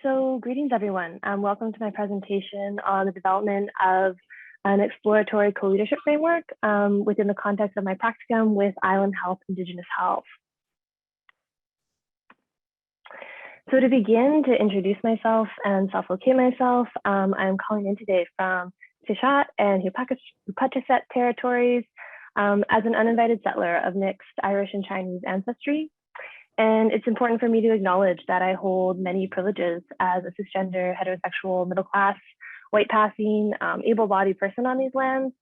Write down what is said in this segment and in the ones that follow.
So greetings, everyone. Welcome to my presentation on the development of an exploratory co-leadership framework within the context of my practicum with Island Health, Indigenous Health. So to begin, to introduce myself and self-locate myself, I'm calling in today from Tishat and Hupatchesett territories as an uninvited settler of mixed Irish and Chinese ancestry. And it's important for me to acknowledge that I hold many privileges as a cisgender, heterosexual, middle-class, white-passing, able-bodied person on these lands,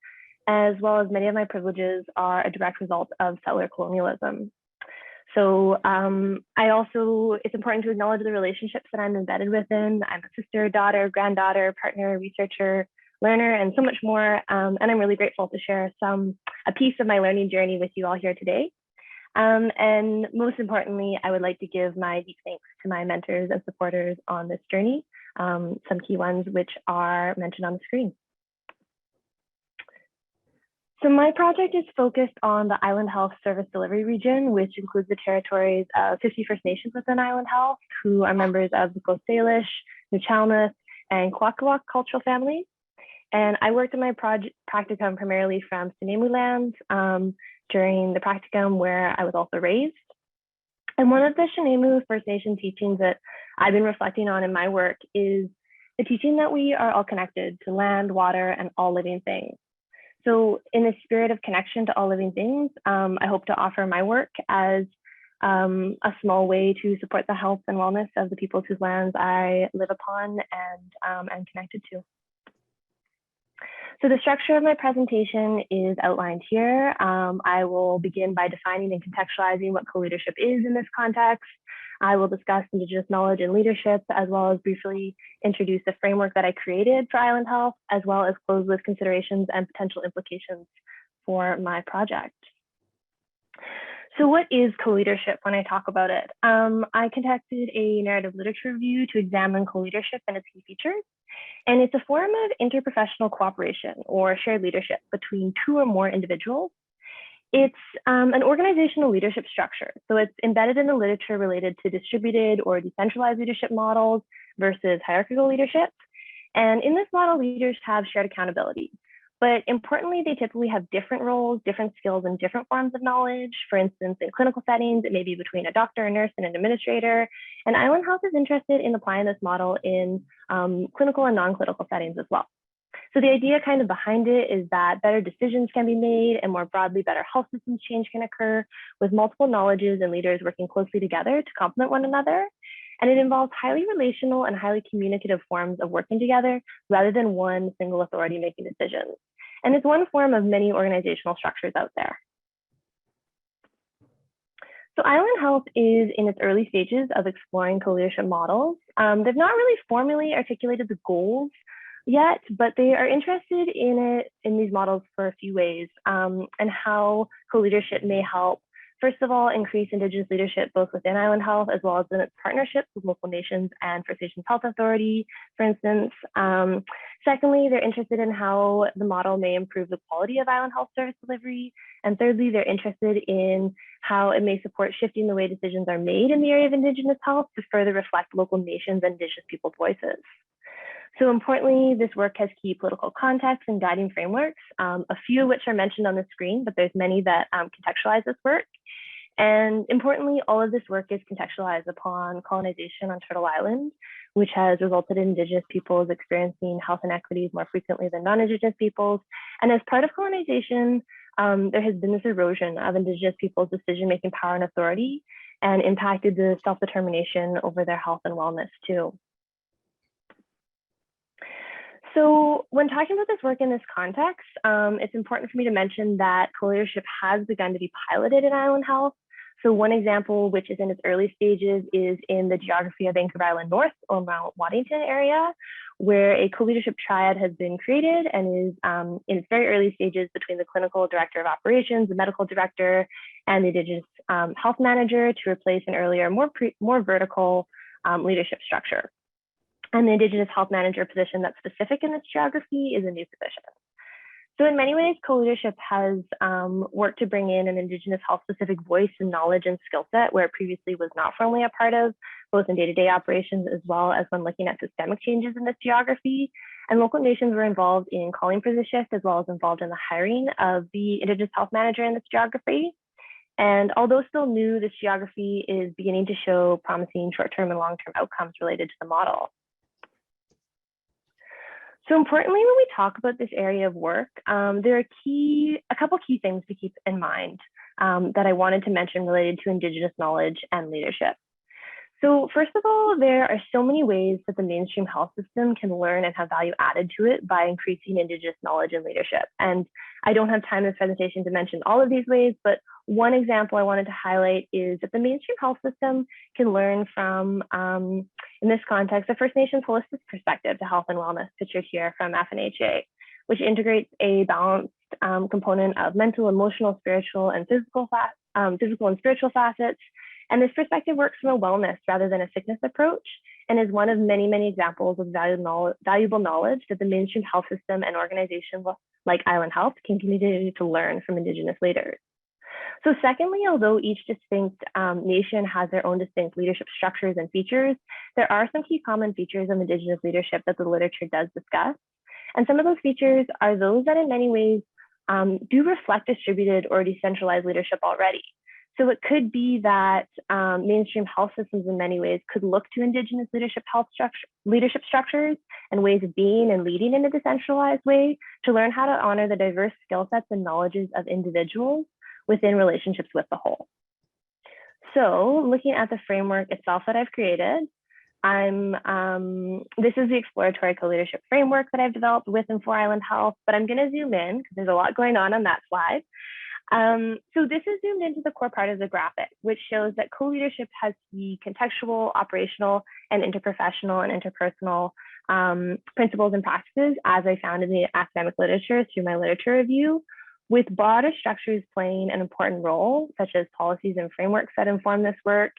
as well as many of my privileges are a direct result of settler colonialism. So it's important to acknowledge the relationships that I'm embedded within. I'm a sister, daughter, granddaughter, partner, researcher, learner, and so much more. And I'm really grateful to share a piece of my learning journey with you all here today. And most importantly, I would like to give my deep thanks to my mentors and supporters on this journey, some key ones which are mentioned on the screen. So my project is focused on the Island Health Service Delivery region, which includes the territories of 50 First Nations within Island Health, who are members of the Coast Salish, Nuchalmouth, and Kwakawak cultural families. And I worked in my practicum primarily from Sinemu lands during the practicum where I was also raised. And one of the Sinemu First Nation teachings that I've been reflecting on in my work is the teaching that we are all connected to land, water, and all living things. So in the spirit of connection to all living things, I hope to offer my work as a small way to support the health and wellness of the peoples whose lands I live upon and am connected to. So the structure of my presentation is outlined here. I will begin by defining and contextualizing what co-leadership is in this context. I will discuss Indigenous knowledge and leadership, as well as briefly introduce the framework that I created for Island Health, as well as close with considerations and potential implications for my project. So what is co-leadership when I talk about it? I conducted a narrative literature review to examine co-leadership and its key features. And it's a form of interprofessional cooperation or shared leadership between two or more individuals. It's an organizational leadership structure. So it's embedded in the literature related to distributed or decentralized leadership models versus hierarchical leadership. And in this model, leaders have shared accountability. But importantly, they typically have different roles, different skills, and different forms of knowledge. For instance, in clinical settings, it may be between a doctor, a nurse, and an administrator. And Island Health is interested in applying this model in clinical and non-clinical settings as well. So the idea kind of behind it is that better decisions can be made, and more broadly, better health systems change can occur with multiple knowledges and leaders working closely together to complement one another. And it involves highly relational and highly communicative forms of working together rather than one single authority making decisions. And it's one form of many organizational structures out there. So Island Health is in its early stages of exploring co-leadership models. They've not really formally articulated the goals yet, but they are interested in these models for a few ways and how co-leadership may help. First of all, increase Indigenous leadership both within Island Health as well as in its partnerships with local nations and First Nations Health Authority, for instance. Secondly, they're interested in how the model may improve the quality of Island Health service delivery. And thirdly, they're interested in how it may support shifting the way decisions are made in the area of Indigenous health to further reflect local nations and Indigenous people's voices. So importantly, this work has key political context and guiding frameworks, a few of which are mentioned on the screen, but there's many that contextualize this work. And importantly, all of this work is contextualized upon colonization on Turtle Island, which has resulted in Indigenous peoples experiencing health inequities more frequently than non-Indigenous peoples. And as part of colonization, there has been this erosion of Indigenous people's decision-making power and authority and impacted the self-determination over their health and wellness too. So when talking about this work in this context, it's important for me to mention that co-leadership has begun to be piloted in Island Health. So one example, which is in its early stages, is in the geography of Vancouver Island North or Mount Waddington area, where a co-leadership triad has been created and is in its very early stages between the clinical director of operations, the medical director, and the Indigenous health manager to replace an earlier, more vertical leadership structure. And the Indigenous health manager position that's specific in this geography is a new position. So in many ways, co-leadership has worked to bring in an Indigenous health-specific voice and knowledge and skill set where it previously was not formally a part of, both in day-to-day operations as well as when looking at systemic changes in this geography. And local nations were involved in calling for the shift as well as involved in the hiring of the Indigenous health manager in this geography. And although still new, this geography is beginning to show promising short-term and long-term outcomes related to the model. So importantly, when we talk about this area of work, there are a couple key things to keep in mind that I wanted to mention related to Indigenous knowledge and leadership. So first of all, there are so many ways that the mainstream health system can learn and have value added to it by increasing Indigenous knowledge and leadership. And I don't have time in this presentation to mention all of these ways, but one example I wanted to highlight is that the mainstream health system can learn from, in this context, the First Nations holistic perspective to health and wellness pictured here from FNHA, which integrates a balanced component of mental, emotional, spiritual, and physical and spiritual facets. And this perspective works from a wellness rather than a sickness approach and is one of many, many examples of valuable knowledge that the mainstream health system and organizations like Island Health can continue to learn from Indigenous leaders. So secondly, although each distinct nation has their own distinct leadership structures and features, there are some key common features of Indigenous leadership that the literature does discuss. And some of those features are those that in many ways do reflect distributed or decentralized leadership already. So it could be that mainstream health systems in many ways could look to Indigenous leadership structures and ways of being and leading in a decentralized way to learn how to honor the diverse skill sets and knowledges of individuals within relationships with the whole. So looking at the framework itself that I've created, this is the Exploratory Co-Leadership Framework that I've developed with and for Island Health, but I'm gonna zoom in because there's a lot going on that slide. So this is zoomed into the core part of the graphic, which shows that co-leadership has the contextual, operational, and interprofessional and interpersonal principles and practices as I found in the academic literature through my literature review, with broader structures playing an important role, such as policies and frameworks that inform this work.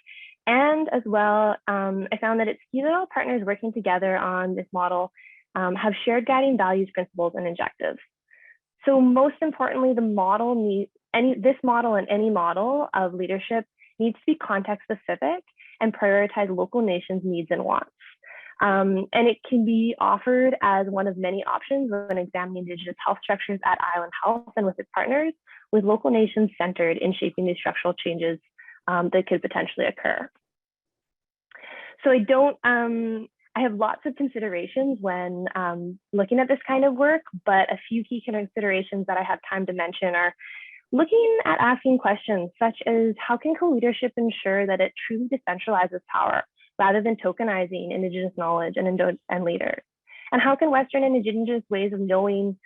And as well, I found that it's key that all partners working together on this model have shared guiding values, principles, and objectives. So most importantly, this model and any model of leadership needs to be context specific and prioritize local nations' needs and wants. And it can be offered as one of many options when examining Indigenous health structures at Island Health and with its partners, with local nations centered in shaping these structural changes that could potentially occur. So I have lots of considerations when looking at this kind of work, but a few key considerations that I have time to mention are looking at asking questions such as how can co-leadership ensure that it truly decentralizes power rather than tokenizing Indigenous knowledge and leaders? And how can Western and Indigenous ways of knowing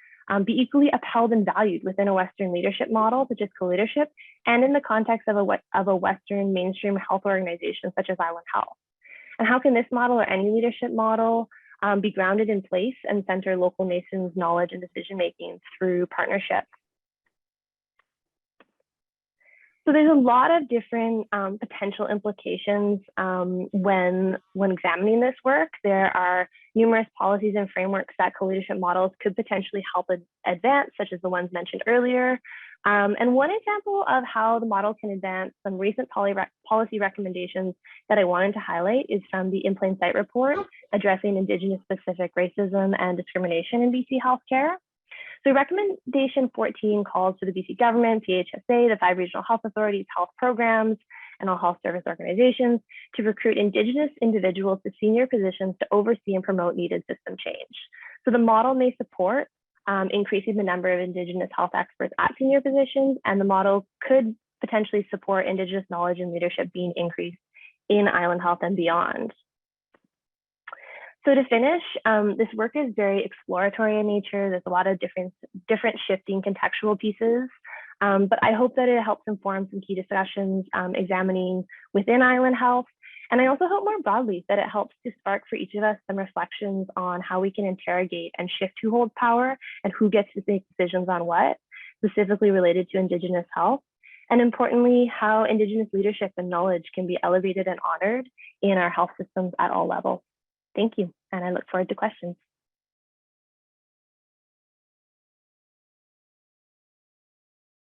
be equally upheld and valued within a Western leadership model, such as co-leadership, and in the context of a Western mainstream health organization, such as Island Health? And how can this model or any leadership model be grounded in place and center local nations' knowledge and decision-making through partnership? So there's a lot of different potential implications when examining this work. There are numerous policies and frameworks that co-leadership models could potentially help advance, such as the ones mentioned earlier. And one example of how the model can advance some recent policy recommendations that I wanted to highlight is from the In Plain Sight report addressing Indigenous specific racism and discrimination in BC healthcare. So recommendation 14 calls for the BC government, PHSA, the 5 regional health authorities, health programs, and all health service organizations to recruit Indigenous individuals to senior positions to oversee and promote needed system change. So the model may support increasing the number of Indigenous health experts at senior positions, and the model could potentially support Indigenous knowledge and leadership being increased in Island Health and beyond. So to finish, this work is very exploratory in nature. There's a lot of different shifting contextual pieces, but I hope that it helps inform some key discussions examining within Island Health. And I also hope more broadly that it helps to spark for each of us some reflections on how we can interrogate and shift who holds power and who gets to make decisions on what, specifically related to Indigenous health. And importantly, how Indigenous leadership and knowledge can be elevated and honored in our health systems at all levels. Thank you, and I look forward to questions.